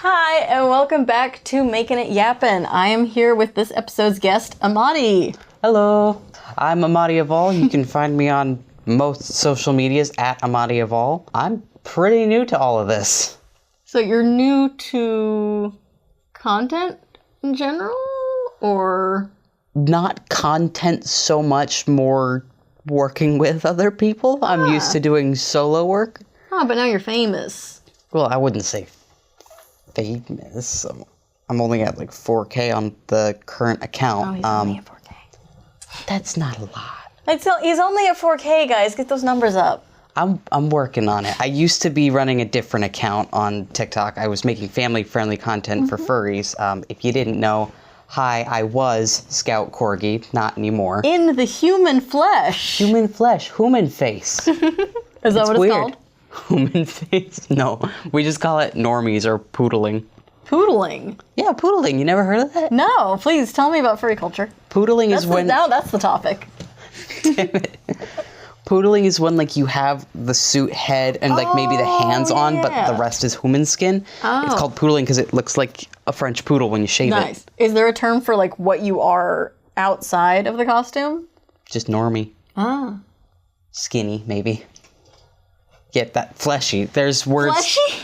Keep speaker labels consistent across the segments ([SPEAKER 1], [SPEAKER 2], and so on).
[SPEAKER 1] Hi, and welcome back to Making It Yappin. I am here with this episode's guest, Amati.
[SPEAKER 2] Hello, I'm Amati Avaul. You can find me on most social medias at Amati Avaul. I'm pretty new to all of this.
[SPEAKER 1] So you're new to content in general, or?
[SPEAKER 2] Not content so much, more working with other people. I'm used to doing solo work.
[SPEAKER 1] Oh, but now you're famous.
[SPEAKER 2] Well, I wouldn't say famous. I'm only at like 4K on the current account.
[SPEAKER 1] Oh, he's only at 4K.
[SPEAKER 2] That's not a lot.
[SPEAKER 1] He's only at 4K, guys. Get those numbers up.
[SPEAKER 2] I'm working on it. I used to be running a different account on TikTok. I was making family-friendly content for furries. If you didn't know, hi, I was Scout Corgi, not anymore.
[SPEAKER 1] In the human flesh.
[SPEAKER 2] Human flesh, human face.
[SPEAKER 1] Is that what it's called?
[SPEAKER 2] Human face? No, we just call it normies or poodling.
[SPEAKER 1] Poodling?
[SPEAKER 2] Yeah, poodling. You never heard of that?
[SPEAKER 1] No, please tell me about furry culture.
[SPEAKER 2] Poodling is when...
[SPEAKER 1] Now that's the topic.
[SPEAKER 2] Damn it. Poodling is when, like, you have the suit head and, like, maybe the hands on, but the rest is human skin. Oh. It's called poodling because it looks like a French poodle when you shave it.
[SPEAKER 1] Nice. Is there a term for, like, what you are outside of the costume?
[SPEAKER 2] Just normie.
[SPEAKER 1] Ah.
[SPEAKER 2] Skinny, maybe. Get that fleshy. There's words...
[SPEAKER 1] Fleshy?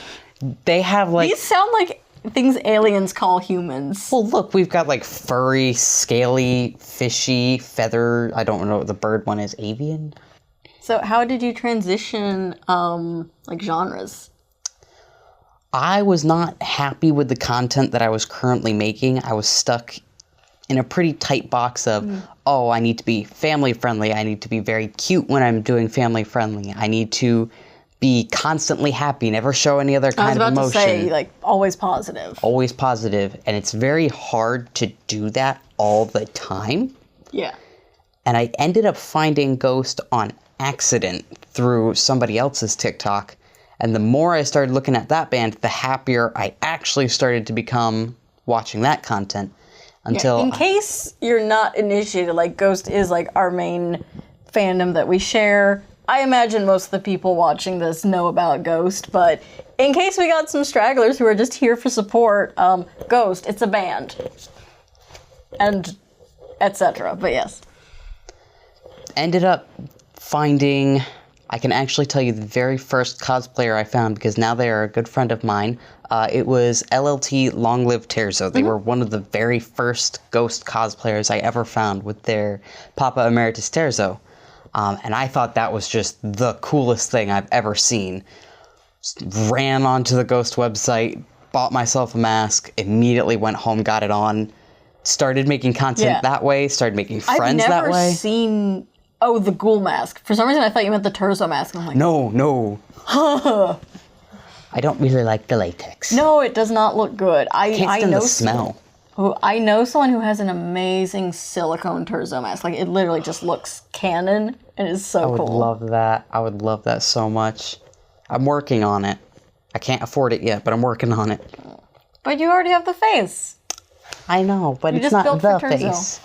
[SPEAKER 2] They have, like...
[SPEAKER 1] These sound like things aliens call humans.
[SPEAKER 2] Well, look, we've got, like, furry, scaly, fishy, feather... I don't know what the bird one is. Avian?
[SPEAKER 1] So how did you transition, like, genres?
[SPEAKER 2] I was not happy with the content that I was currently making. I was stuck in a pretty tight box of, oh, I need to be family-friendly. I need to be very cute when I'm doing family-friendly. I need to be constantly happy, never show any other kind of emotion.
[SPEAKER 1] I was about to say, like, always positive.
[SPEAKER 2] Always positive. And it's very hard to do that all the time.
[SPEAKER 1] Yeah.
[SPEAKER 2] And I ended up finding Ghost on accident through somebody else's TikTok, and the more I started looking at that band, the happier I actually started to become watching that content. Until
[SPEAKER 1] in case you're not initiated, like, Ghost is like our main fandom that we share. I imagine most of the people watching this know about Ghost, but in case we got some stragglers who are just here for support, Ghost, it's a band, and etc. But yes,
[SPEAKER 2] ended up finding, I can actually tell you the very first cosplayer I found because now they are a good friend of mine. It was LLT Long Live Terzo. They were one of the very first Ghost cosplayers I ever found with their Papa Emeritus Terzo. And I thought that was just the coolest thing I've ever seen. Just ran onto the Ghost website, bought myself a mask, immediately went home, got it on, started making content that way, started making friends that way.
[SPEAKER 1] I've never seen... Oh, the ghoul mask. For some reason, I thought you meant the Terzo mask. I'm like,
[SPEAKER 2] no. I don't really like the latex.
[SPEAKER 1] No, it does not look good.
[SPEAKER 2] Can't stand the smell.
[SPEAKER 1] I know someone who has an amazing silicone Terzo mask. Like, it literally just looks canon and is so cool.
[SPEAKER 2] I would love that. I would love that so much. I'm working on it. I can't afford it yet, but I'm working on it.
[SPEAKER 1] But you already have the face.
[SPEAKER 2] I know, but it's not the face.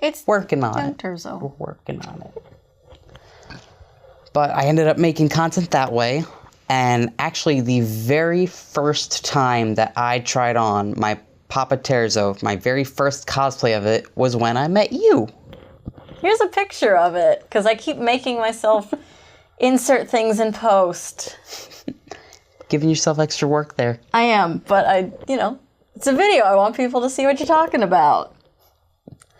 [SPEAKER 1] It's
[SPEAKER 2] working on it.
[SPEAKER 1] Terzo.
[SPEAKER 2] We're working on it. But I ended up making content that way. And actually, the very first time that I tried on my Papa Terzo, my very first cosplay of it, was when I met you.
[SPEAKER 1] Here's a picture of it, because I keep making myself insert things in post.
[SPEAKER 2] Giving yourself extra work there.
[SPEAKER 1] I am, but it's a video. I want people to see what you're talking about.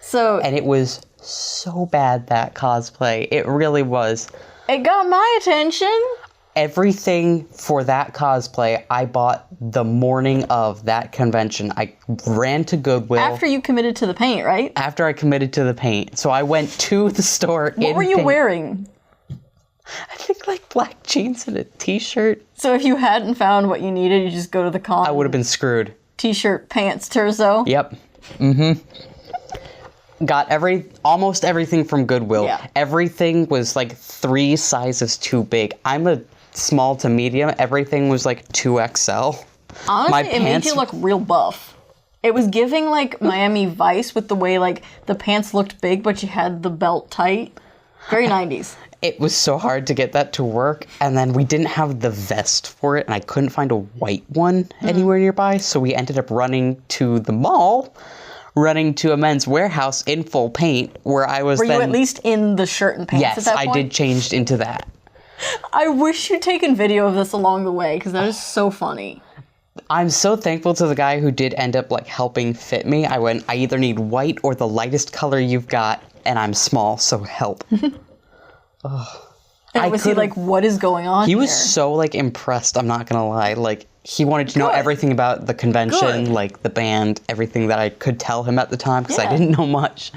[SPEAKER 1] So,
[SPEAKER 2] and it was so bad, that cosplay. It really was.
[SPEAKER 1] It got my attention.
[SPEAKER 2] Everything for that cosplay I bought the morning of that convention. I ran to Goodwill.
[SPEAKER 1] After you committed to the paint, right?
[SPEAKER 2] After I committed to the paint. So I went to the store.
[SPEAKER 1] What were you wearing?
[SPEAKER 2] I think like black jeans and a t-shirt.
[SPEAKER 1] So if you hadn't found what you needed, you just go to the con.
[SPEAKER 2] I would have been screwed.
[SPEAKER 1] T-shirt, pants, Terzo.
[SPEAKER 2] Yep. Got almost everything from Goodwill.
[SPEAKER 1] Yeah.
[SPEAKER 2] Everything was like 3 sizes too big. I'm a small to medium. Everything was like 2XL.
[SPEAKER 1] Honestly, it made you look real buff. It was giving like Miami Vice with the way like the pants looked big, but you had the belt tight. Very 90s.
[SPEAKER 2] it was so hard to get that to work, and then we didn't have the vest for it, and I couldn't find a white one anywhere nearby, so we ended up running to the mall, running to a Men's Warehouse in full paint, where I was
[SPEAKER 1] Were you at least in the shirt and pants at
[SPEAKER 2] Yes,
[SPEAKER 1] that
[SPEAKER 2] I
[SPEAKER 1] point?
[SPEAKER 2] did change into that.
[SPEAKER 1] I wish you'd taken video of this along the way, because that is so funny.
[SPEAKER 2] I'm so thankful to the guy who did end up, like, helping fit me. I went, I either need white or the lightest color you've got, and I'm small, so help.
[SPEAKER 1] And was he like, what is going on
[SPEAKER 2] He
[SPEAKER 1] here?
[SPEAKER 2] was so, like, impressed, I'm not gonna lie. Like, he wanted to know everything about the convention,
[SPEAKER 1] Good.
[SPEAKER 2] like, the band, everything that I could tell him at the time, because
[SPEAKER 1] Yeah.
[SPEAKER 2] I didn't know much.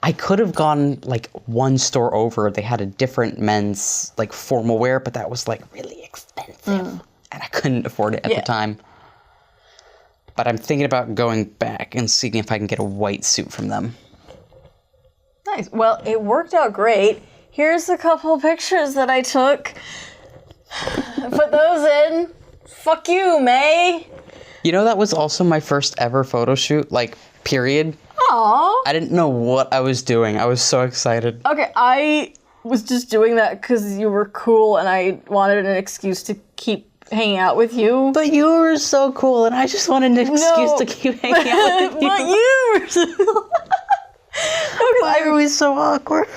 [SPEAKER 2] I could have gone, like, one store over. They had a different men's, like, formal wear, but that was, like, really expensive. And I couldn't afford it at the time. But I'm thinking about going back and seeing if I can get a white suit from them.
[SPEAKER 1] Nice. Well, it worked out great. Here's a couple pictures that I took. Put those in. Fuck you, May.
[SPEAKER 2] You know, that was also my first ever photo shoot, like, period.
[SPEAKER 1] Aww.
[SPEAKER 2] I didn't know what I was doing. I was so excited.
[SPEAKER 1] Okay, I was just doing that because you were cool and I wanted an excuse to keep hanging out with you.
[SPEAKER 2] But you were so cool, and I just wanted an excuse to keep hanging out with you.
[SPEAKER 1] But you were so...
[SPEAKER 2] Why are we so awkward?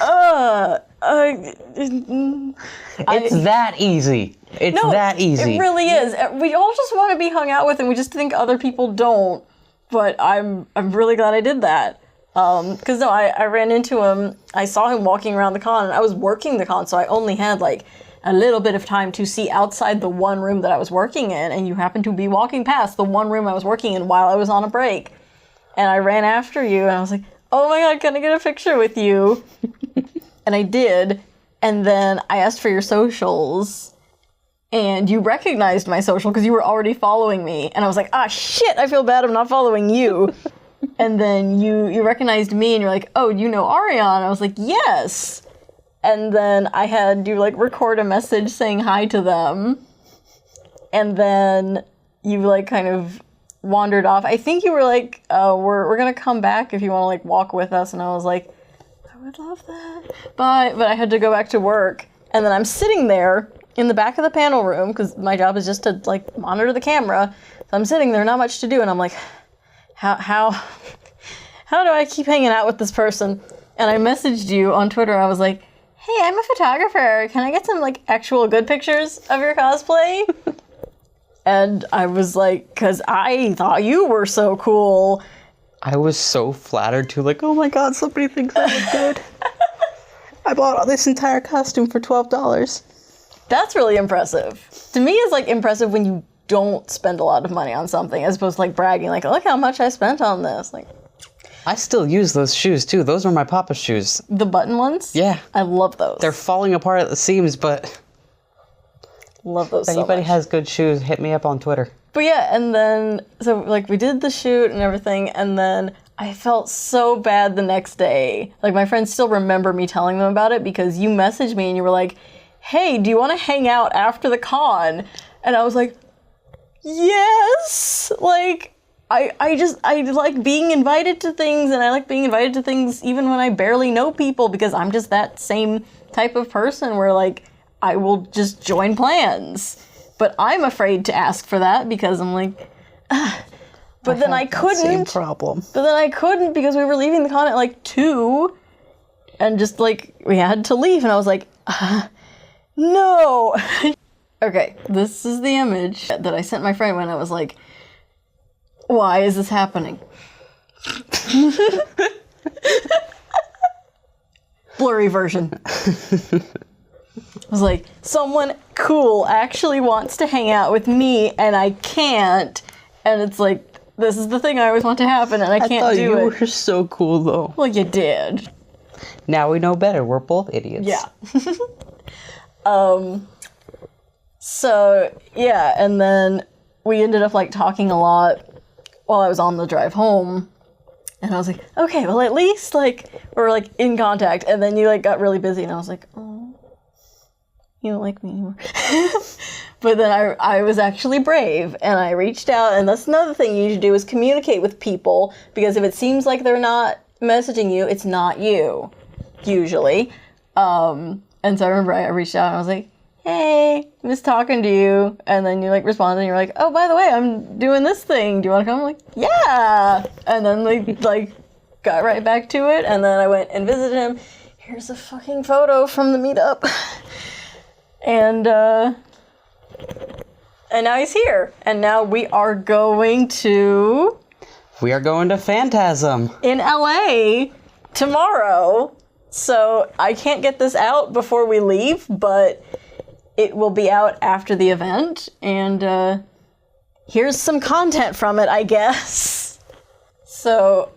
[SPEAKER 2] It's that easy. It's that easy.
[SPEAKER 1] It really is. We all just want to be hung out with, and we just think other people don't. But I'm really glad I did that. Because no, I ran into him. I saw him walking around the con, and I was working the con, so I only had like a little bit of time to see outside the one room that I was working in, and you happened to be walking past the one room I was working in while I was on a break. And I ran after you, and I was like, oh my god, can I get a picture with you? And I did, and then I asked for your socials, and you recognized my social because you were already following me, and I was like, ah, shit, I feel bad I'm not following you. And then you recognized me, and you're like, oh, you know Ariane? I was like, yes. And then I had you, like, record a message saying hi to them. And then you, like, kind of wandered off. I think you were like, we're going to come back if you want to, like, walk with us. And I was like, I would love that. But I had to go back to work. And then I'm sitting there in the back of the panel room, because my job is just to, like, monitor the camera. So I'm sitting there, not much to do. And I'm like, how do I keep hanging out with this person? And I messaged you on Twitter. I was like, hey, I'm a photographer. Can I get some, like, actual good pictures of your cosplay? And I was like, because I thought you were so cool.
[SPEAKER 2] I was so flattered too, like, oh my god, somebody thinks I look good. I bought this entire costume for $12.
[SPEAKER 1] That's really impressive. To me, it's, like, impressive when you don't spend a lot of money on something, as opposed to, like, bragging, like, look how much I spent on this. Like,
[SPEAKER 2] I still use those shoes too. Those are my Papa shoes.
[SPEAKER 1] the button ones?
[SPEAKER 2] Yeah.
[SPEAKER 1] I love those.
[SPEAKER 2] They're falling apart at the seams, but
[SPEAKER 1] love those
[SPEAKER 2] if
[SPEAKER 1] so
[SPEAKER 2] anybody
[SPEAKER 1] much.
[SPEAKER 2] has good shoes, hit me up on Twitter.
[SPEAKER 1] But yeah, and then, so, like, we did the shoot and everything, and then I felt so bad the next day. Like, my friends still remember me telling them about it, because you messaged me and you were like, hey, do you want to hang out after the con? And I was like, yes! Like, I like being invited to things, and I like being invited to things even when I barely know people, because I'm just that same type of person where, like, I will just join plans. But I'm afraid to ask for that because I'm like, but then I couldn't.
[SPEAKER 2] Same problem.
[SPEAKER 1] But then I couldn't because we were leaving the con at like 2, and just like we had to leave, and I was like, no. Okay, this is the image that I sent my friend when I was like, why is this happening? Blurry version. I was like, someone cool actually wants to hang out with me, and I can't. And it's like, this is the thing I always want to happen, and I can't do it.
[SPEAKER 2] You were so cool, though.
[SPEAKER 1] Well, you did.
[SPEAKER 2] Now we know better. We're both idiots.
[SPEAKER 1] Yeah. So, yeah, and then we ended up, like, talking a lot while I was on the drive home. And I was like, okay, well, at least, like, we're, like, in contact. And then you, like, got really busy, and I was like, oh. You don't like me anymore. But then I was actually brave, and I reached out, and that's another thing you should do is communicate with people, because if it seems like they're not messaging you, it's not you, usually. And so I remember I reached out and I was like, hey, miss talking to you. And then you like responded and you're like, oh, by the way, I'm doing this thing. Do you want to come? I'm like, yeah. And then like got right back to it. And then I went and visited him. Here's a fucking photo from the meetup. And now he's here. And now we are going to
[SPEAKER 2] Phantasm
[SPEAKER 1] in LA tomorrow. So I can't get this out before we leave, but it will be out after the event. And here's some content from it, I guess. So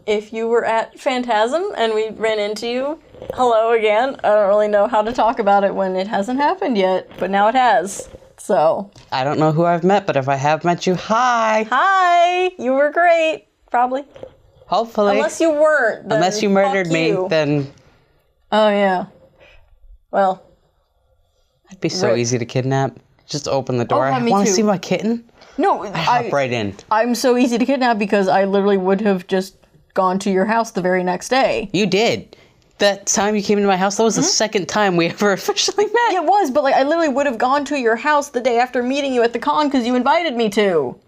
[SPEAKER 1] if you were at Phantasm and we ran into you, hello again. I don't really know how to talk about it when it hasn't happened yet, but now it has. So
[SPEAKER 2] I don't know who I've met, but if I have met you, hi.
[SPEAKER 1] Hi, you were great, probably.
[SPEAKER 2] Hopefully.
[SPEAKER 1] Unless you weren't. Then
[SPEAKER 2] unless you murdered
[SPEAKER 1] fuck
[SPEAKER 2] me,
[SPEAKER 1] you.
[SPEAKER 2] then
[SPEAKER 1] Oh yeah. Well,
[SPEAKER 2] it'd be so easy to kidnap. Just open the door.
[SPEAKER 1] Oh,
[SPEAKER 2] I
[SPEAKER 1] me
[SPEAKER 2] want to
[SPEAKER 1] too.
[SPEAKER 2] see my kitten.
[SPEAKER 1] no,
[SPEAKER 2] Hop right in.
[SPEAKER 1] I'm so easy to kidnap because I literally would have just gone to your house the very next day.
[SPEAKER 2] You did. That time you came into my house, that was the second time we ever officially met.
[SPEAKER 1] It was, but like I literally would have gone to your house the day after meeting you at the con because you invited me to.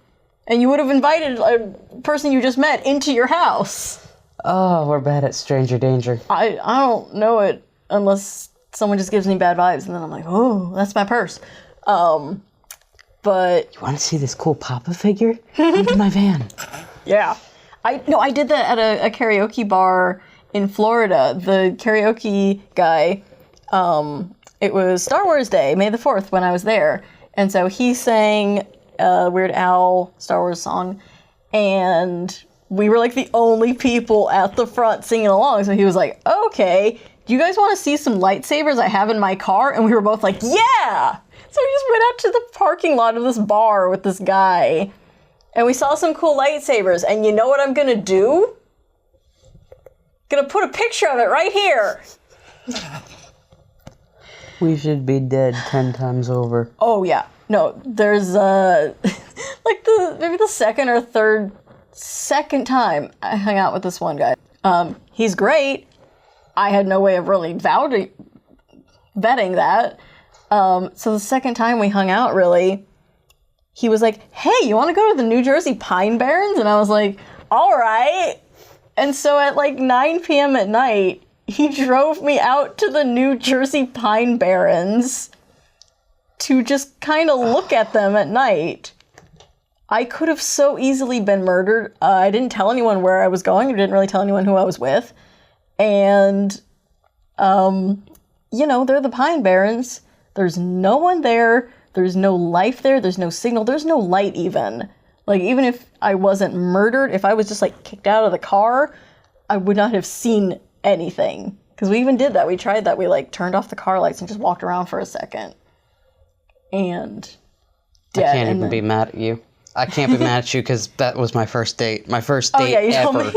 [SPEAKER 1] And you would have invited a person you just met into your house.
[SPEAKER 2] Oh, we're bad at stranger danger.
[SPEAKER 1] I don't know it unless someone just gives me bad vibes and then I'm like, oh, that's my purse. But
[SPEAKER 2] You want to see this cool Papa figure? Come to my van.
[SPEAKER 1] yeah. I did that at a karaoke bar in Florida. The karaoke guy, it was Star Wars Day, May the 4th, when I was there. And so he sang a Weird Al Star Wars song, and we were like the only people at the front singing along. So he was like, okay, do you guys want to see some lightsabers I have in my car? And we were both like, yeah! So we just went out to the parking lot of this bar with this guy, and we saw some cool lightsabers. And you know what I'm gonna do? Gonna put a picture of it right here.
[SPEAKER 2] We should be dead 10 times over.
[SPEAKER 1] Oh yeah, no, there's like maybe the second or second time I hung out with this one guy. He's great. I had no way of really vetting that. So the second time we hung out, really, he was like, hey, you want to go to the New Jersey Pine Barrens? And I was like, all right. And so at like 9 p.m. at night, he drove me out to the New Jersey Pine Barrens to just kind of look at them at night. I could have so easily been murdered. I didn't tell anyone where I was going. I didn't really tell anyone who I was with. And, you know, they're the Pine Barrens. There's no one there. There's no life there. There's no signal. There's no light even. Like, even if I wasn't murdered, if I was just, like, kicked out of the car, I would not have seen anything. Because we even did that. We tried that. We, like, turned off the car lights and just walked around for a second. And dead.
[SPEAKER 2] I can't even be mad at you. I can't be mad at you because that was my first date. My first date ever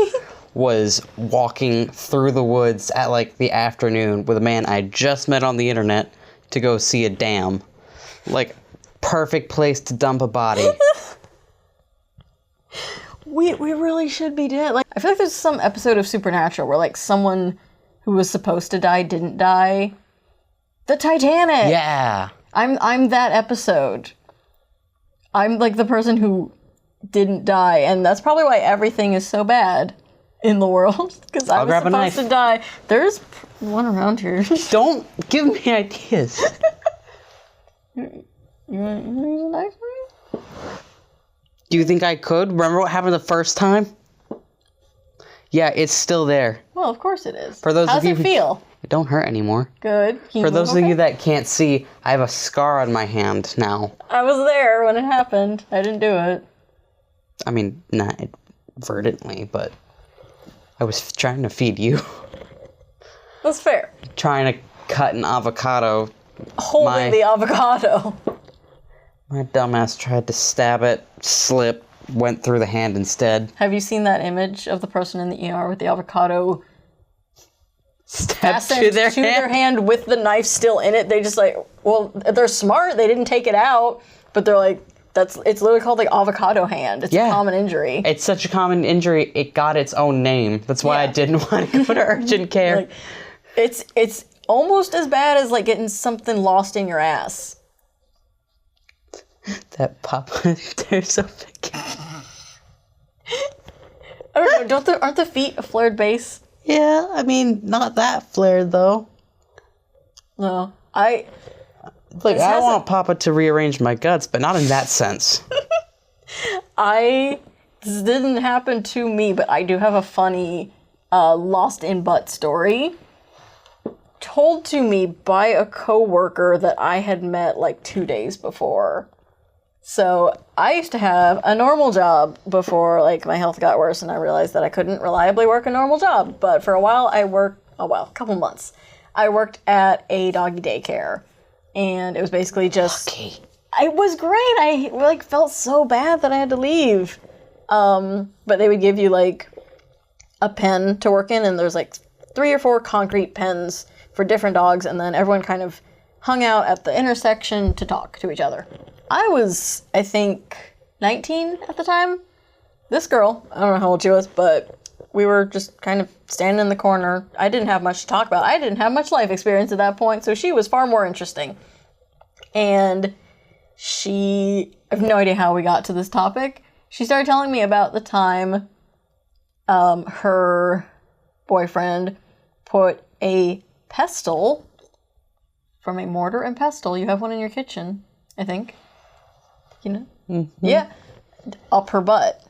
[SPEAKER 2] was walking through the woods at, like, the afternoon with a man I just met on the internet to go see a dam. Like, perfect place to dump a body.
[SPEAKER 1] We really should be dead. Like, I feel like there's some episode of Supernatural where, like, someone who was supposed to die didn't die. The Titanic!
[SPEAKER 2] Yeah.
[SPEAKER 1] I'm that episode. I'm, like, the person who didn't die, and that's probably why everything is so bad in the world. Because I was supposed to die. There's one around here.
[SPEAKER 2] Don't give me ideas.
[SPEAKER 1] You want to use a knife for me?
[SPEAKER 2] Do you think I could? Remember what happened the first time? Yeah, it's still there.
[SPEAKER 1] Well, of course it is.
[SPEAKER 2] For those
[SPEAKER 1] How
[SPEAKER 2] of you
[SPEAKER 1] does it feel?
[SPEAKER 2] It don't hurt anymore.
[SPEAKER 1] Good.
[SPEAKER 2] For those of you that can't see, I have a scar on my hand now.
[SPEAKER 1] I was there when it happened. I didn't do it.
[SPEAKER 2] I mean, not inadvertently, but I was trying to feed you.
[SPEAKER 1] That's fair.
[SPEAKER 2] Trying to cut an avocado.
[SPEAKER 1] Holding the avocado.
[SPEAKER 2] My dumbass tried to stab it, slipped, went through the hand instead.
[SPEAKER 1] Have you seen that image of the person in the ER with the avocado
[SPEAKER 2] Stabbed to their
[SPEAKER 1] hand with the knife still in it? They just like, well, they're smart. They didn't take it out, but they're like, it's literally called like avocado hand. It's a common injury.
[SPEAKER 2] It's such a common injury. It got its own name. That's why I didn't want to go to urgent care.
[SPEAKER 1] Like, it's almost as bad as like getting something lost in your ass.
[SPEAKER 2] That Papa Terzo pick.
[SPEAKER 1] I don't know, aren't the feet a flared base?
[SPEAKER 2] Yeah, I mean, not that flared, though.
[SPEAKER 1] No.
[SPEAKER 2] Look, I want Papa to rearrange my guts, but not in that sense.
[SPEAKER 1] This didn't happen to me, but I do have a funny lost in butt story. Told to me by a coworker that I had met like 2 days before. So I used to have a normal job before like my health got worse and I realized that I couldn't reliably work a normal job. But for a while a couple months, I worked at a doggy daycare. And it was basically just...
[SPEAKER 2] Okay.
[SPEAKER 1] It was great. I like felt so bad that I had to leave. But they would give you like a pen to work in and there's like 3 or 4 concrete pens for different dogs and then everyone kind of hung out at the intersection to talk to each other. I was, I think, 19 at the time. This girl, I don't know how old she was, but we were just kind of standing in the corner. I didn't have much to talk about. I didn't have much life experience at that point, so she was far more interesting. And I have no idea how we got to this topic. She started telling me about the time her boyfriend put a pestle from a mortar and pestle. You have one in your kitchen, I think. You know? Mm-hmm. Yeah. Up her butt.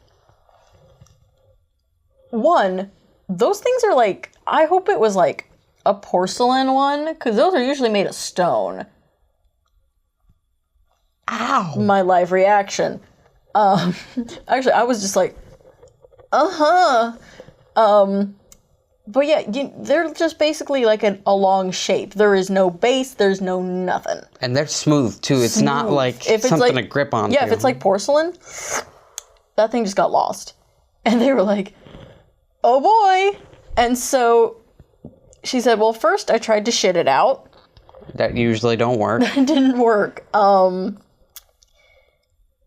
[SPEAKER 1] One, those things are like, I hope it was like a porcelain one, because those are usually made of stone. Ow. My live reaction. Actually, I was just like, but yeah, they're just basically like a long shape. There is no base, there's no nothing.
[SPEAKER 2] And they're smooth, too. It's not like something to grip onto.
[SPEAKER 1] Yeah, if it's like porcelain, that thing just got lost. And they were like, oh boy. And so she said, well, first I tried to shit it out.
[SPEAKER 2] That usually don't work.
[SPEAKER 1] It didn't work.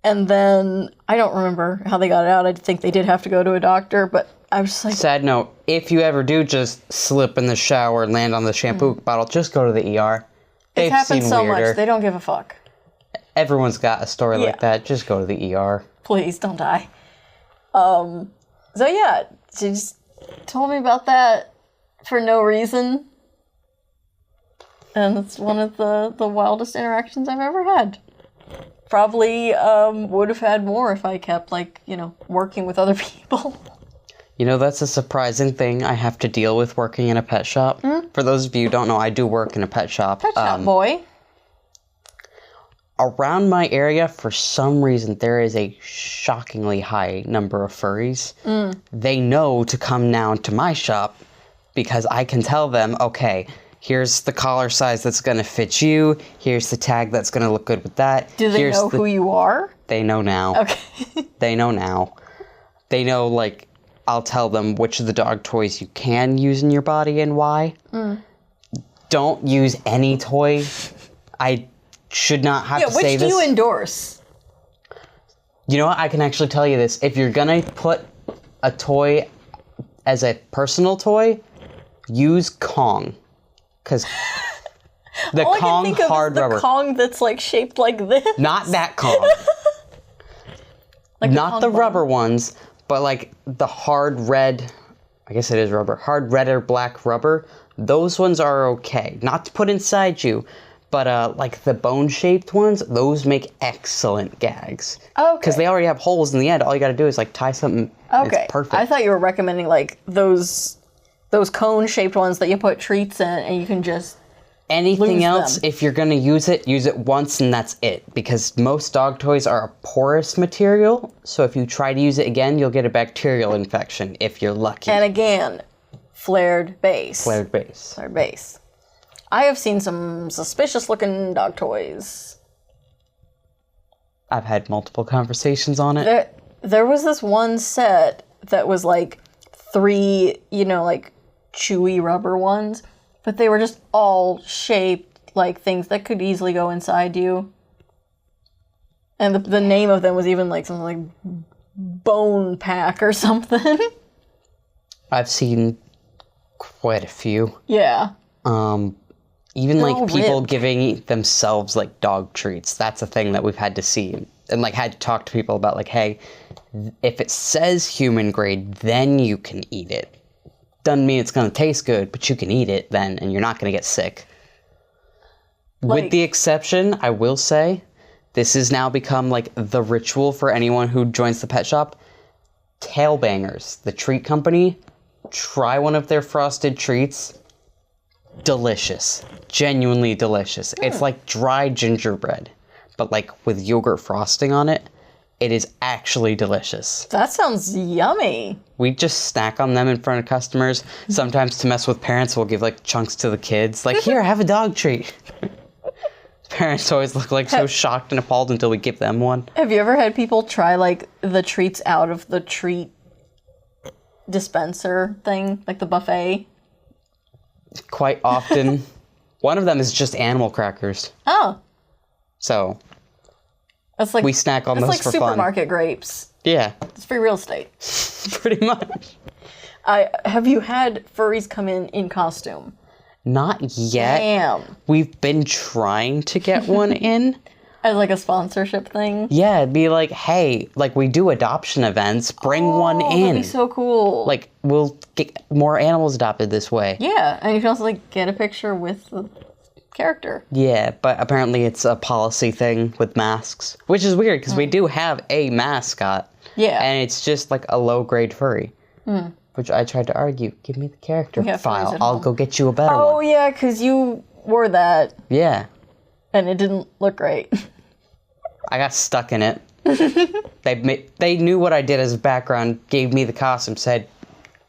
[SPEAKER 1] And then, I don't remember how they got it out. I think they did have to go to a doctor, but I was just like...
[SPEAKER 2] Sad note, if you ever do just slip in the shower and land on the shampoo bottle, just go to the ER.
[SPEAKER 1] It's happened so much, they don't give a fuck.
[SPEAKER 2] Everyone's got a story like that. Just go to the ER.
[SPEAKER 1] Please, don't die. So yeah, she just told me about that for no reason. And it's one of the wildest interactions I've ever had. Probably would have had more if I kept, like, working with other people.
[SPEAKER 2] You know, that's a surprising thing I have to deal with working in a pet shop. Mm-hmm. For those of you who don't know, I do work in a pet shop.
[SPEAKER 1] Pet shop boy.
[SPEAKER 2] Around my area, for some reason, there is a shockingly high number of furries. Mm. They know to come down to my shop because I can tell them, okay, here's the collar size that's going to fit you. Here's the tag that's going to look good with that.
[SPEAKER 1] Do they know who you are?
[SPEAKER 2] They know now.
[SPEAKER 1] Okay.
[SPEAKER 2] They know now. They know, like, I'll tell them which of the dog toys you can use in your body and why. Mm. Don't use any toy. I should not have to say this.
[SPEAKER 1] Which do you endorse?
[SPEAKER 2] You know what? I can actually tell you this. If you're going to put a toy as a personal toy, use Kong. Because the
[SPEAKER 1] All
[SPEAKER 2] Kong
[SPEAKER 1] I can think
[SPEAKER 2] hard
[SPEAKER 1] of is
[SPEAKER 2] rubber.
[SPEAKER 1] The Kong that's like shaped like this.
[SPEAKER 2] Not that Kong.
[SPEAKER 1] Like
[SPEAKER 2] not the rubber ones, but like the hard red, I guess it is rubber, hard red or black rubber. Those ones are okay. Not to put inside you, but like the bone-shaped ones, those make excellent gags.
[SPEAKER 1] Okay.
[SPEAKER 2] Because they already have holes in the end. All you got to do is like tie something.
[SPEAKER 1] Okay.
[SPEAKER 2] It's perfect.
[SPEAKER 1] I thought you were recommending like those cone-shaped ones that you put treats in and you can just
[SPEAKER 2] anything else, if you're going to use it once and that's it. Because most dog toys are a porous material, so if you try to use it again, you'll get a bacterial infection if you're lucky.
[SPEAKER 1] And again, flared base.
[SPEAKER 2] Flared base.
[SPEAKER 1] Flared base. I have seen some suspicious-looking dog toys.
[SPEAKER 2] I've had multiple conversations on it.
[SPEAKER 1] There was this one set that was like 3, like chewy rubber ones, but they were just all shaped like things that could easily go inside you. And the name of them was even like something like Bone Pack or something.
[SPEAKER 2] I've seen quite a few.
[SPEAKER 1] Yeah.
[SPEAKER 2] Even
[SPEAKER 1] They're
[SPEAKER 2] like
[SPEAKER 1] all
[SPEAKER 2] people
[SPEAKER 1] ribbed.
[SPEAKER 2] giving themselves like dog treats. That's a thing that we've had to see and like had to talk to people about like, hey, if it says human grade, then you can eat it. Doesn't mean it's going to taste good, but you can eat it then and you're not going to get sick.
[SPEAKER 1] Like-
[SPEAKER 2] With the exception, I will say, this has now become like the ritual for anyone who joins the pet shop. Tailbangers, the treat company, try one of their frosted treats. Delicious. Genuinely delicious. It's like dry gingerbread, but like with yogurt frosting on it. It is actually delicious.
[SPEAKER 1] That sounds yummy.
[SPEAKER 2] We just snack on them in front of customers. Sometimes to mess with parents, we'll give like chunks to the kids. Like, here, have a dog treat. Parents always look like so shocked and appalled until we give them one.
[SPEAKER 1] Have you ever had people try like the treats out of the treat dispenser thing, like the buffet?
[SPEAKER 2] Quite often. One of them is just animal crackers.
[SPEAKER 1] Oh,
[SPEAKER 2] So
[SPEAKER 1] that's like
[SPEAKER 2] we snack on
[SPEAKER 1] that's
[SPEAKER 2] those
[SPEAKER 1] like
[SPEAKER 2] for fun.
[SPEAKER 1] supermarket grapes.
[SPEAKER 2] Yeah,
[SPEAKER 1] It's free real estate.
[SPEAKER 2] pretty much.
[SPEAKER 1] Have you had furries come in costume?
[SPEAKER 2] Not yet.
[SPEAKER 1] Damn.
[SPEAKER 2] We've been trying to get one in.
[SPEAKER 1] As like a sponsorship thing?
[SPEAKER 2] Yeah, it'd be like, hey, like we do adoption events, bring one
[SPEAKER 1] Oh,
[SPEAKER 2] in.
[SPEAKER 1] that'd be so cool.
[SPEAKER 2] Like, we'll get more animals adopted this way.
[SPEAKER 1] yeah, and you can also like get a picture with the character.
[SPEAKER 2] Yeah, but apparently it's a policy thing with masks, which is weird because we do have a mascot.
[SPEAKER 1] Yeah.
[SPEAKER 2] And it's just like a low-grade furry. Which I tried to argue, give me the character
[SPEAKER 1] We have furries
[SPEAKER 2] file.
[SPEAKER 1] at
[SPEAKER 2] I'll
[SPEAKER 1] home.
[SPEAKER 2] go get you a better
[SPEAKER 1] Oh
[SPEAKER 2] one.
[SPEAKER 1] yeah, because you wore that
[SPEAKER 2] Yeah.
[SPEAKER 1] and it didn't look great.
[SPEAKER 2] I got stuck in it. They knew what I did as a background, gave me the costume, said,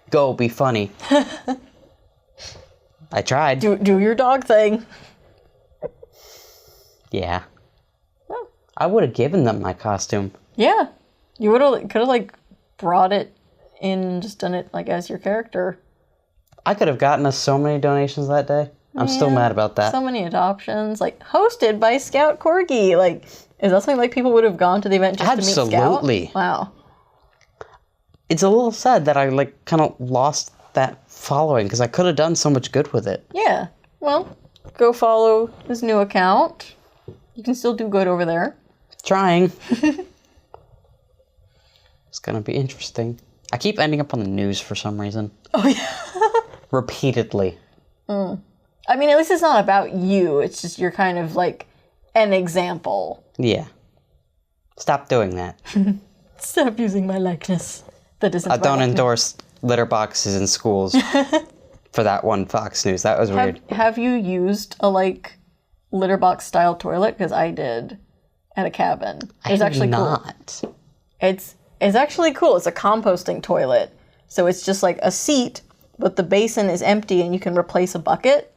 [SPEAKER 2] go, be funny. I tried.
[SPEAKER 1] do your dog thing.
[SPEAKER 2] Yeah.
[SPEAKER 1] Oh.
[SPEAKER 2] I would have given them my costume.
[SPEAKER 1] Yeah, you could have like brought it in and just done it like as your character.
[SPEAKER 2] I could have gotten us so many donations that day. I'm still
[SPEAKER 1] Yeah,
[SPEAKER 2] mad about that.
[SPEAKER 1] So many adoptions, like hosted by Scout Corgi. Like, is that something like people would have gone to the event just to meet Scout?
[SPEAKER 2] Absolutely.
[SPEAKER 1] Wow.
[SPEAKER 2] It's a little sad that I like kind of lost that following because I could have done so much good with it.
[SPEAKER 1] Yeah. Well, go follow his new account. You can still do good over there.
[SPEAKER 2] Trying. It's gonna be interesting. I keep ending up on the news for some reason.
[SPEAKER 1] Oh yeah.
[SPEAKER 2] Repeatedly.
[SPEAKER 1] I mean, at least it's not about you. It's just you're kind of like an example.
[SPEAKER 2] Yeah. Stop doing that.
[SPEAKER 1] Stop using my likeness. That isn't.
[SPEAKER 2] I
[SPEAKER 1] my
[SPEAKER 2] don't
[SPEAKER 1] likeness.
[SPEAKER 2] endorse litter boxes in schools for that one Fox News. That was weird.
[SPEAKER 1] Have you used a like litter box style toilet? Because I did at a cabin. It's actually cool.
[SPEAKER 2] not.
[SPEAKER 1] It's actually cool. It's a composting toilet. So it's just like a seat, but the basin is empty and you can replace a bucket.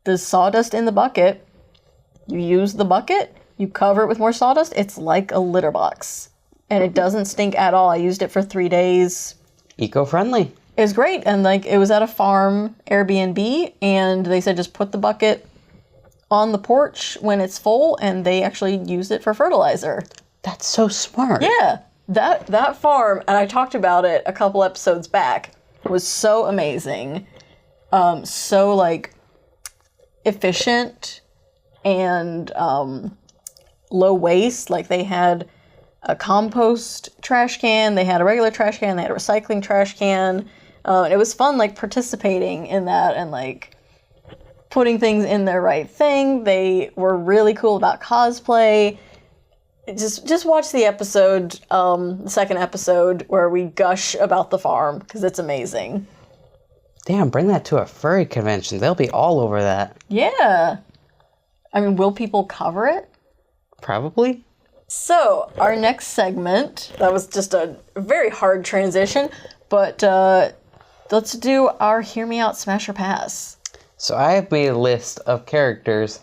[SPEAKER 1] There's sawdust in the bucket. You use the bucket, you cover it with more sawdust. It's like a litter box. And it doesn't stink at all. I used it for 3 days.
[SPEAKER 2] Eco-friendly.
[SPEAKER 1] It was great. And like it was at a farm Airbnb and they said just put the bucket on the porch when it's full and they actually used it for fertilizer.
[SPEAKER 2] That's so smart.
[SPEAKER 1] Yeah. That farm, and I talked about it a couple episodes back, was so amazing. So like efficient and low waste. Like they had a compost trash can, they had a regular trash can, they had a recycling trash can. It was fun like participating in that and like putting things in their right thing. They were really cool about cosplay. Just watch the episode, the second episode where we gush about the farm because it's amazing.
[SPEAKER 2] Damn, bring that to a furry convention. They'll be all over that.
[SPEAKER 1] Yeah. I mean, will people cover it?
[SPEAKER 2] Probably.
[SPEAKER 1] So, our next segment, that was just a very hard transition, but let's do our Hear Me Out Smash or Pass.
[SPEAKER 2] So I have made a list of characters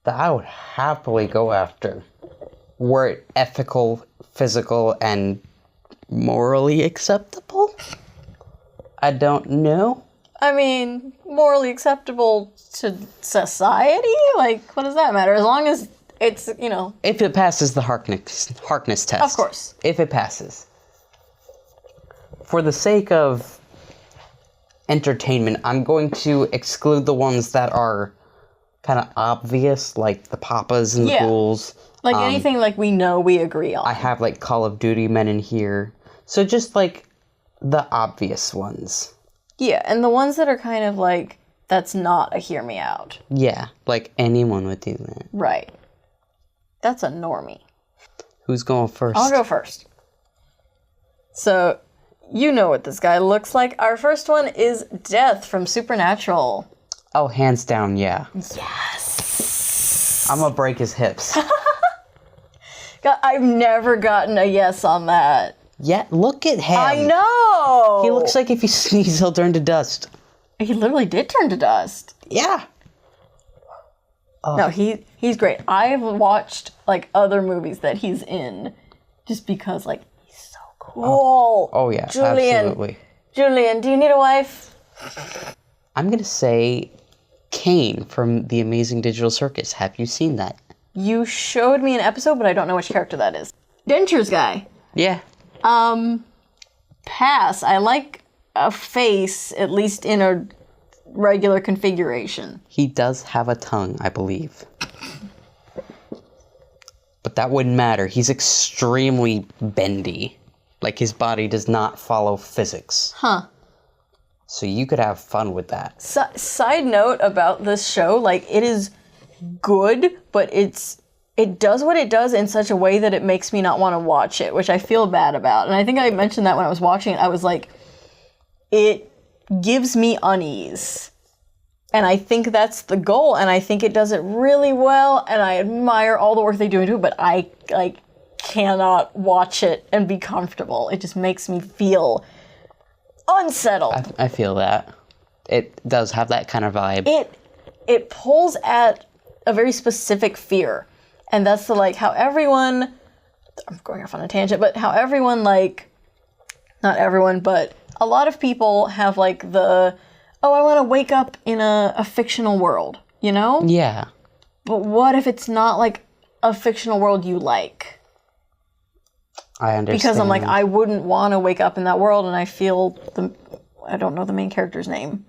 [SPEAKER 2] that I would happily go after. Were it ethical, physical, and morally acceptable? I don't know.
[SPEAKER 1] I mean, morally acceptable to society? Like, what does that matter? As long as it's, you know...
[SPEAKER 2] If it passes the Harkness test.
[SPEAKER 1] Of course.
[SPEAKER 2] If it passes. For the sake of entertainment. I'm going to exclude the ones that are kind of obvious, like the Papas and the
[SPEAKER 1] Yeah.
[SPEAKER 2] Ghouls.
[SPEAKER 1] Like anything like we know we agree on.
[SPEAKER 2] I have like Call of Duty men in here. So just like the obvious ones.
[SPEAKER 1] Yeah, and the ones that are kind of like, that's not a hear me out.
[SPEAKER 2] Yeah, like anyone would do that.
[SPEAKER 1] Right. That's a normie.
[SPEAKER 2] Who's going first?
[SPEAKER 1] I'll go first. So, you know what this guy looks like. Our first one is Death from Supernatural.
[SPEAKER 2] Oh, hands down, yeah.
[SPEAKER 1] Yes!
[SPEAKER 2] I'm gonna break his hips.
[SPEAKER 1] God, I've never gotten a yes on that.
[SPEAKER 2] Yeah, look at him.
[SPEAKER 1] I know!
[SPEAKER 2] He looks like if he sneezes, he'll turn to dust.
[SPEAKER 1] He literally did turn to dust.
[SPEAKER 2] Yeah.
[SPEAKER 1] No, he's great. I've watched, like, other movies that he's in just because, like, he's so cool.
[SPEAKER 2] Oh yeah,
[SPEAKER 1] Julian,
[SPEAKER 2] absolutely.
[SPEAKER 1] Julian, do you need a wife?
[SPEAKER 2] I'm gonna say Kane from The Amazing Digital Circus. Have you seen that?
[SPEAKER 1] You showed me an episode, but I don't know which character that is. Dentures guy.
[SPEAKER 2] Yeah.
[SPEAKER 1] Pass. I like a face, at least in a regular configuration.
[SPEAKER 2] He does have a tongue, I believe. But that wouldn't matter. He's extremely bendy. Like, his body does not follow physics.
[SPEAKER 1] Huh.
[SPEAKER 2] So you could have fun with that.
[SPEAKER 1] Side note about this show, like, it is good, but it does what it does in such a way that it makes me not want to watch it, which I feel bad about. And I think I mentioned that when I was watching it. I was like, it gives me unease. And I think that's the goal, and I think it does it really well, and I admire all the work they do into it, but I, like, cannot watch it and be comfortable. It just makes me feel unsettled.
[SPEAKER 2] I feel that. It does have that kind of vibe.
[SPEAKER 1] It pulls at a very specific fear. And that's the, like, how everyone, I'm going off on a tangent, but how everyone, like, not everyone, but a lot of people have, like, I want to wake up in a fictional world, you know?
[SPEAKER 2] Yeah.
[SPEAKER 1] But what if it's not, like, a fictional world you like?
[SPEAKER 2] I understand.
[SPEAKER 1] Because I'm like, I wouldn't want to wake up in that world, and I feel I don't know the main character's name.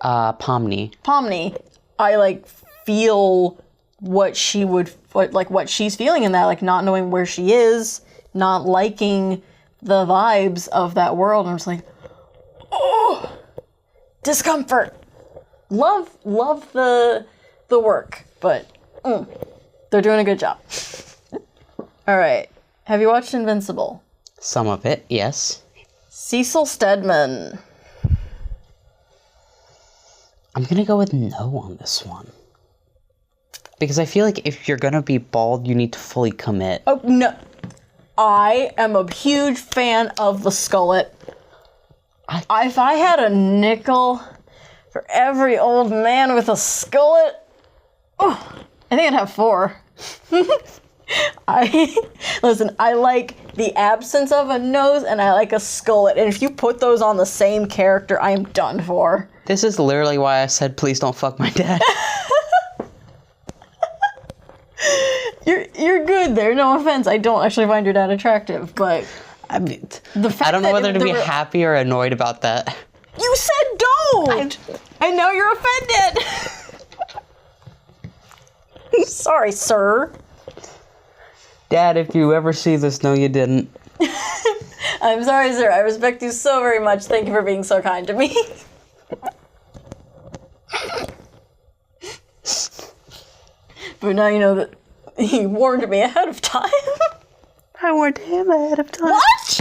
[SPEAKER 2] Pomni.
[SPEAKER 1] Pomni. I, like, feel what she's feeling in that, like, not knowing where she is, not liking the vibes of that world. And I'm just like, oh, discomfort. Love the work, but they're doing a good job. All right. Have you watched Invincible?
[SPEAKER 2] Some of it, yes.
[SPEAKER 1] Cecil Stedman.
[SPEAKER 2] I'm gonna go with no on this one. Because I feel like if you're gonna be bald, you need to fully commit.
[SPEAKER 1] Oh, no. I am a huge fan of the skullet. If I had a nickel for every old man with a skullet, I think I'd have 4. Listen, I like the absence of a nose and I like a skullet. And if you put those on the same character, I am done for.
[SPEAKER 2] This is literally why I said, please don't fuck my dad.
[SPEAKER 1] You're good there. No offense. I don't actually find your dad attractive, but
[SPEAKER 2] I mean,
[SPEAKER 1] the fact
[SPEAKER 2] I don't know
[SPEAKER 1] that
[SPEAKER 2] whether to be happy or annoyed about that.
[SPEAKER 1] You said don't! And now you're offended! Sorry, sir.
[SPEAKER 2] Dad, if you ever see this, no you didn't.
[SPEAKER 1] I'm sorry, sir. I respect you so very much. Thank you for being so kind to me. But now you know that he warned me ahead of time.
[SPEAKER 2] I warned him ahead of time.
[SPEAKER 1] What?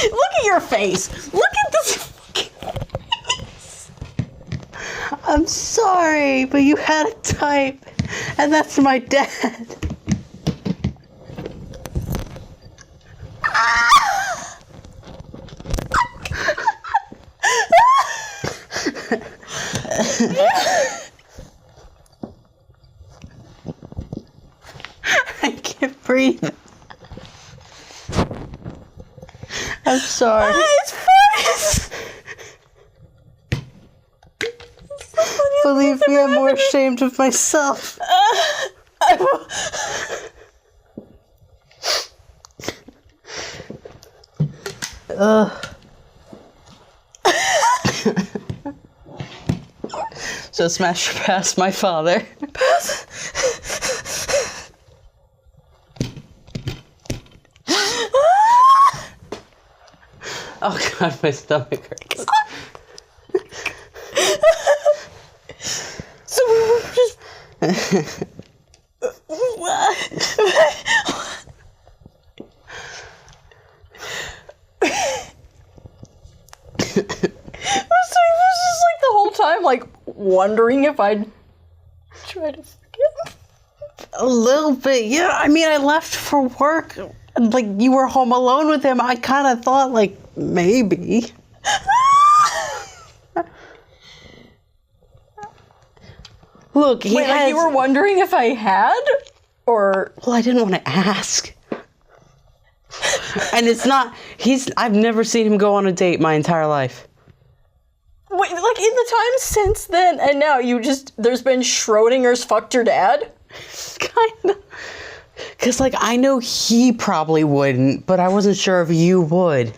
[SPEAKER 1] Look at your face. Look at this fucking face.
[SPEAKER 2] I'm sorry, but you had a type, and that's my dad. I can't breathe. I'm sorry.
[SPEAKER 1] It's fine.
[SPEAKER 2] Maybe I'm more ashamed of myself. So smash past my father. Oh god, my stomach hurts.
[SPEAKER 1] So we were just. So he was just like the whole time, like wondering if I'd try to forget.
[SPEAKER 2] A little bit, yeah. I mean, I left for work. Like, you were home alone with him. I kind of thought, like, maybe. Look, he
[SPEAKER 1] Wait, like you were wondering if I had? Or...
[SPEAKER 2] Well, I didn't want to ask. And it's not... I've never seen him go on a date my entire life.
[SPEAKER 1] Wait, like in the time since then, and now there's been Schrodinger's fucked your dad?
[SPEAKER 2] Kind of. Because, like, I know he probably wouldn't, but I wasn't sure if you would.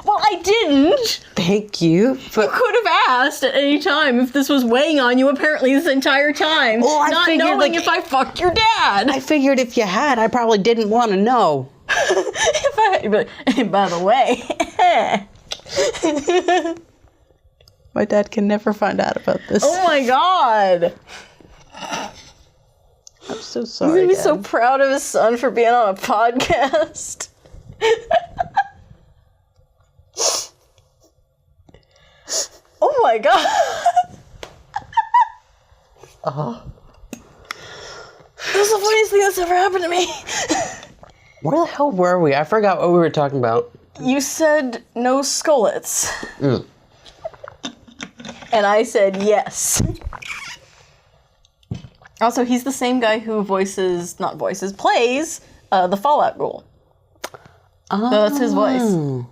[SPEAKER 1] Well, I didn't.
[SPEAKER 2] Thank you. But
[SPEAKER 1] You could have asked at any time if this was weighing on you apparently this entire time.
[SPEAKER 2] Well, I
[SPEAKER 1] not
[SPEAKER 2] figured,
[SPEAKER 1] knowing
[SPEAKER 2] like,
[SPEAKER 1] if I fucked your dad.
[SPEAKER 2] I figured if you had, I probably didn't want to know.
[SPEAKER 1] By the way.
[SPEAKER 2] My dad can never find out about this.
[SPEAKER 1] Oh my god.
[SPEAKER 2] I'm so
[SPEAKER 1] He's
[SPEAKER 2] sorry,
[SPEAKER 1] gonna be
[SPEAKER 2] Dad.
[SPEAKER 1] so proud of his son for being on a podcast. Oh my god. This is the funniest thing that's ever happened to me.
[SPEAKER 2] Where the hell were we? I forgot what we were talking about.
[SPEAKER 1] You said no skullets. And I said yes. Also, he's the same guy who plays the Fallout Ghoul.
[SPEAKER 2] Oh.
[SPEAKER 1] So that's his voice.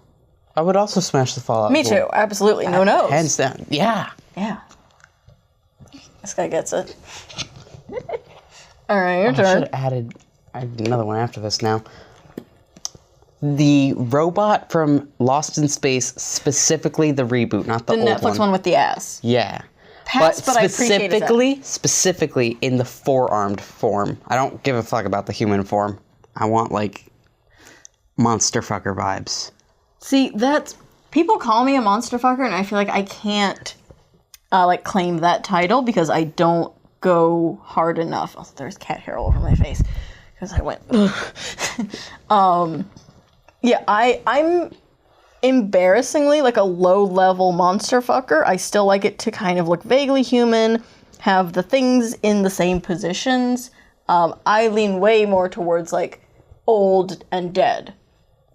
[SPEAKER 2] I would also smash the Fallout.
[SPEAKER 1] Me too, absolutely. No nose.
[SPEAKER 2] Hands down. Yeah.
[SPEAKER 1] Yeah. This guy gets it. Alright, your
[SPEAKER 2] I should
[SPEAKER 1] turn.
[SPEAKER 2] have added another one after this now. The robot from Lost in Space, specifically the reboot, not the
[SPEAKER 1] The
[SPEAKER 2] old
[SPEAKER 1] Netflix one with the ass.
[SPEAKER 2] Yeah.
[SPEAKER 1] Pass, but I appreciate it.
[SPEAKER 2] Specifically in the four-armed form. I don't give a fuck about the human form. I want, like, monster fucker vibes.
[SPEAKER 1] See, people call me a monster fucker, and I feel like I can't, claim that title because I don't go hard enough. Oh, there's cat hair all over my face because I went. Yeah, I'm embarrassingly like a low-level monster fucker. I still like it to kind of look vaguely human, have the things in the same positions. I lean way more towards like old and dead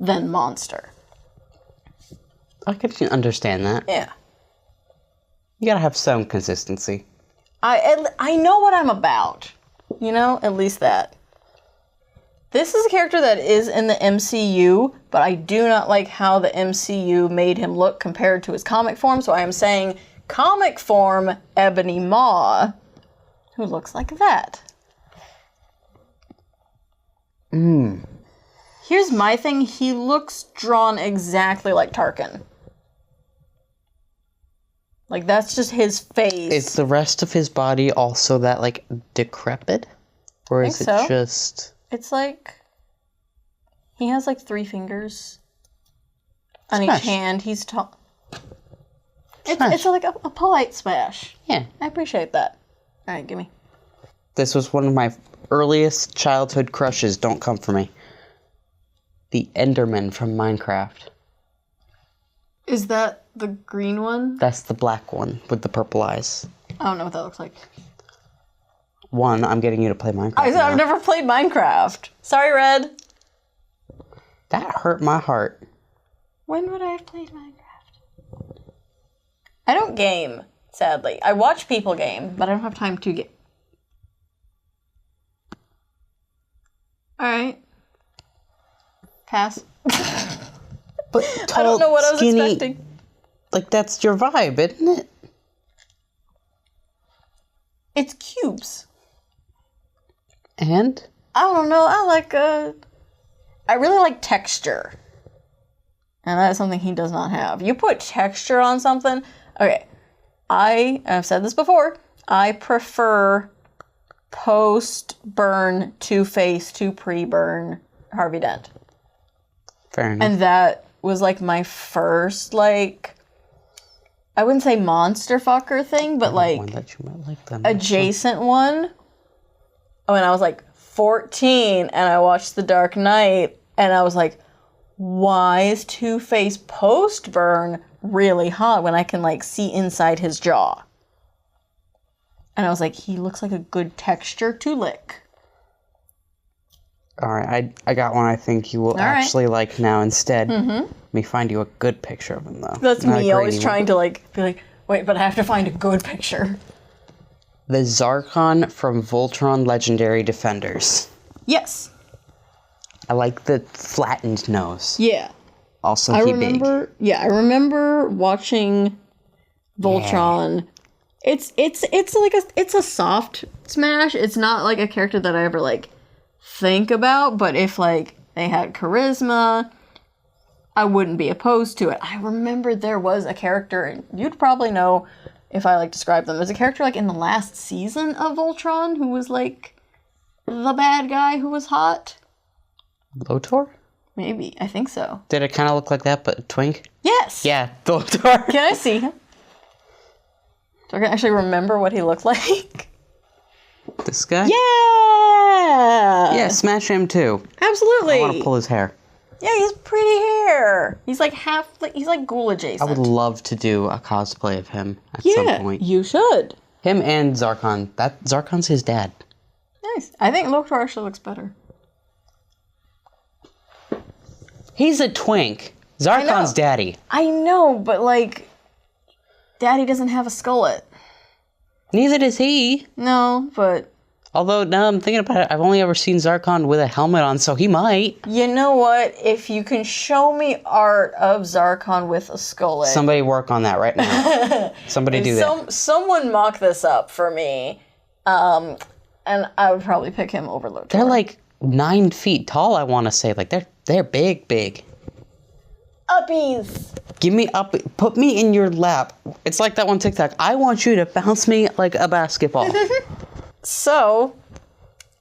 [SPEAKER 1] than monster.
[SPEAKER 2] I can understand that.
[SPEAKER 1] Yeah.
[SPEAKER 2] You gotta have some consistency.
[SPEAKER 1] I know what I'm about. You know, at least that. This is a character that is in the MCU, but I do not like how the MCU made him look compared to his comic form, so I am saying comic form Ebony Maw, who looks like that. Here's my thing, he looks drawn exactly like Tarkin. Like, that's just his face.
[SPEAKER 2] Is the rest of his body also that, like, decrepit? Or is it just...
[SPEAKER 1] It's like... He has, like, 3 fingers on
[SPEAKER 2] Smash.
[SPEAKER 1] each hand. He's tall. It's like a polite smash.
[SPEAKER 2] Yeah.
[SPEAKER 1] I appreciate that. Alright, gimme.
[SPEAKER 2] This was one of my earliest childhood crushes. Don't come for me. The Enderman from Minecraft.
[SPEAKER 1] Is that the green one?
[SPEAKER 2] That's the black one with the purple eyes.
[SPEAKER 1] I don't know what that looks like.
[SPEAKER 2] One, I'm getting you to play Minecraft.
[SPEAKER 1] I've never played Minecraft. Sorry, Red.
[SPEAKER 2] That hurt my heart.
[SPEAKER 1] When would I have played Minecraft? I don't game, sadly. I watch people game, but I don't have time to game. Alright. Pass.
[SPEAKER 2] But tall,
[SPEAKER 1] I don't know what
[SPEAKER 2] skinny,
[SPEAKER 1] I was expecting.
[SPEAKER 2] like, that's your vibe, isn't it?
[SPEAKER 1] It's cubes.
[SPEAKER 2] And?
[SPEAKER 1] I don't know. I really like texture. And that is something he does not have. You put texture on something. Okay. I've said this before. I prefer post-burn Two-Face to pre-burn Harvey Dent.
[SPEAKER 2] Fair enough.
[SPEAKER 1] And that was like my first, like, I wouldn't say monster fucker thing, but like
[SPEAKER 2] One that you might like then.
[SPEAKER 1] adjacent one. When I was like 14 and I watched The Dark Knight and I was like, why is Two-Face post-burn really hot when I can like see inside his jaw? And I was like, he looks like a good texture to lick.
[SPEAKER 2] All right, I got one I think you will actually like now instead. Let me find you a good picture of him, though.
[SPEAKER 1] That's
[SPEAKER 2] Not
[SPEAKER 1] me
[SPEAKER 2] a
[SPEAKER 1] always
[SPEAKER 2] grainy
[SPEAKER 1] trying
[SPEAKER 2] one.
[SPEAKER 1] to like be like, wait, but I have to find a good picture.
[SPEAKER 2] The Zarkon from Voltron Legendary Defenders.
[SPEAKER 1] Yes.
[SPEAKER 2] I like the flattened nose.
[SPEAKER 1] Yeah.
[SPEAKER 2] Also,
[SPEAKER 1] I
[SPEAKER 2] big.
[SPEAKER 1] remember watching Voltron. Yeah. It's a soft smash. It's not like a character that I ever like think about, but if like they had charisma, I wouldn't be opposed to it. I remember there was a character, and you'd probably know if I like describe them. There's a character like in the last season of Voltron who was like the bad guy who was hot.
[SPEAKER 2] Lotor?
[SPEAKER 1] Maybe. I think so.
[SPEAKER 2] Did it kind of look like that, but twink?
[SPEAKER 1] Yes!
[SPEAKER 2] Yeah, Lotor.
[SPEAKER 1] Can I see him? So I can actually remember what he looked like.
[SPEAKER 2] This guy?
[SPEAKER 1] Yeah!
[SPEAKER 2] Yeah, smash him too.
[SPEAKER 1] Absolutely!
[SPEAKER 2] I want to pull his hair.
[SPEAKER 1] Yeah, he has pretty hair. He's like he's like ghoul adjacent.
[SPEAKER 2] I would love to do a cosplay of him at some point.
[SPEAKER 1] You should.
[SPEAKER 2] Him and Zarkon. Zarkon's his dad.
[SPEAKER 1] Nice. I think Lotor actually looks better.
[SPEAKER 2] He's a twink. Zarkon's daddy.
[SPEAKER 1] I know, but like, Daddy doesn't have a skullet.
[SPEAKER 2] Neither does he.
[SPEAKER 1] No, but...
[SPEAKER 2] Although, now I'm thinking about it, I've only ever seen Zarkon with a helmet on, so he might.
[SPEAKER 1] You know what? If you can show me art of Zarkon with a skullet...
[SPEAKER 2] Somebody work on that right now. Somebody do that.
[SPEAKER 1] Someone mock this up for me, and I would probably pick him over Lotor.
[SPEAKER 2] They're like 9 feet tall, I want to say. Like, they're big.
[SPEAKER 1] Uppies!
[SPEAKER 2] Give me up. Put me in your lap. It's like that one TikTok. I want you to bounce me like a basketball.
[SPEAKER 1] So,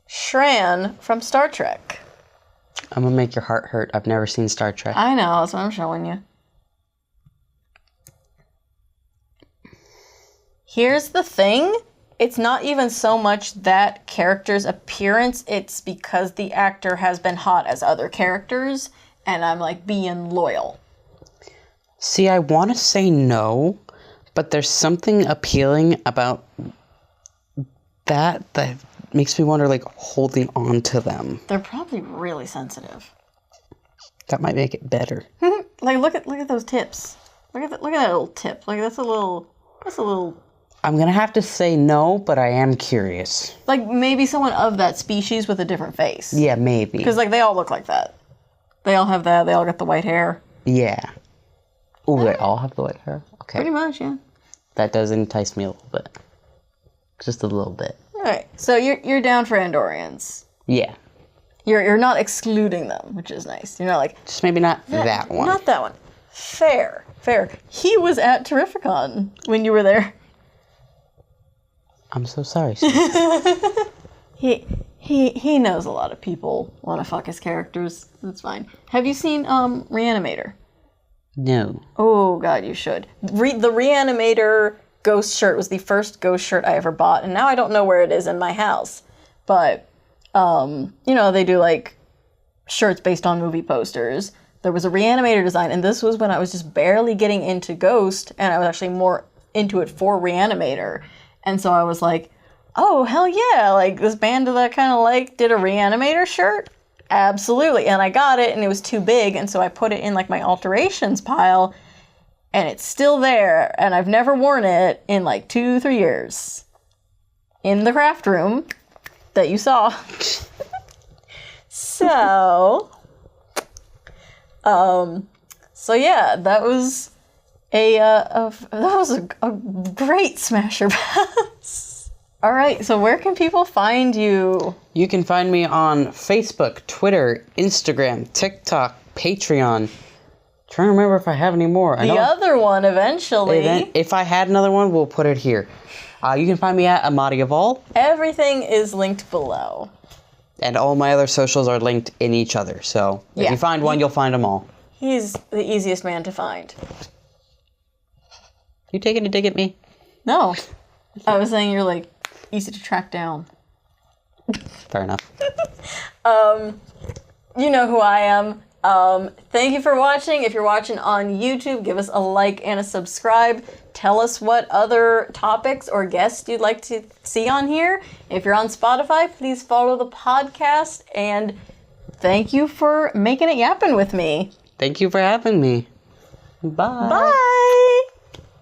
[SPEAKER 1] Shran from Star Trek.
[SPEAKER 2] I'm gonna make your heart hurt. I've never seen Star Trek.
[SPEAKER 1] I know, that's what I'm showing you. Here's the thing. It's not even so much that character's appearance, it's because the actor has been hot as other characters, and I'm like being loyal.
[SPEAKER 2] See, I want to say no, but there's something appealing about that makes me wonder, like, holding on to them.
[SPEAKER 1] They're probably really sensitive.
[SPEAKER 2] That might make it better.
[SPEAKER 1] Like, look at those tips. Look at that little tip. Like, that's a little.
[SPEAKER 2] I'm gonna have to say no, but I am curious.
[SPEAKER 1] Like, maybe someone of that species with a different face.
[SPEAKER 2] Yeah, maybe.
[SPEAKER 1] Because, like, they all look like that. They all have that. They all got the white hair.
[SPEAKER 2] Yeah. Oh, they all have the white hair? Okay.
[SPEAKER 1] Pretty much, yeah.
[SPEAKER 2] That does entice me a little bit. Just a little bit.
[SPEAKER 1] Alright, so you're down for Andorians.
[SPEAKER 2] Yeah.
[SPEAKER 1] You're not excluding them, which is nice. You're not like...
[SPEAKER 2] Just maybe not that one.
[SPEAKER 1] Not that one. Fair. He was at Terrificon when you were there.
[SPEAKER 2] I'm so sorry.
[SPEAKER 1] He knows a lot of people want to fuck his characters. That's fine. Have you seen Reanimator?
[SPEAKER 2] No.
[SPEAKER 1] Oh, God, you should. The Reanimator ghost shirt was the first ghost shirt I ever bought, and now I don't know where it is in my house. But, they do, like, shirts based on movie posters. There was a Reanimator design, and this was when I was just barely getting into Ghost, and I was actually more into it for Reanimator. And so I was like, oh, hell yeah, like, this band that I kind of like did a Reanimator shirt? Absolutely. And I got it, and it was too big, and so I put it in, like, my alterations pile, and it's still there, and I've never worn it in, like, 2-3 years. In the craft room that you saw. So yeah, that was That was a great Smasher Pass. All right, so where can people find you?
[SPEAKER 2] You can find me on Facebook, Twitter, Instagram, TikTok, Patreon. Trying to remember if I have any more.
[SPEAKER 1] The other one eventually.
[SPEAKER 2] If I had another one, we'll put it here. You can find me at Amati Avaul.
[SPEAKER 1] Everything is linked below.
[SPEAKER 2] And all my other socials are linked in each other. So if you find one, you'll find them all.
[SPEAKER 1] He's the easiest man to find.
[SPEAKER 2] You taking a dig at me?
[SPEAKER 1] No. I was saying you're like easy to track down.
[SPEAKER 2] Fair enough.
[SPEAKER 1] You know who I am. Thank you for watching. If you're watching on YouTube, give us a like and a subscribe. Tell us what other topics or guests you'd like to see on here. If you're on Spotify, please follow the podcast. And thank you for making it yappin' with me.
[SPEAKER 2] Thank you for having me. Bye.
[SPEAKER 1] Bye.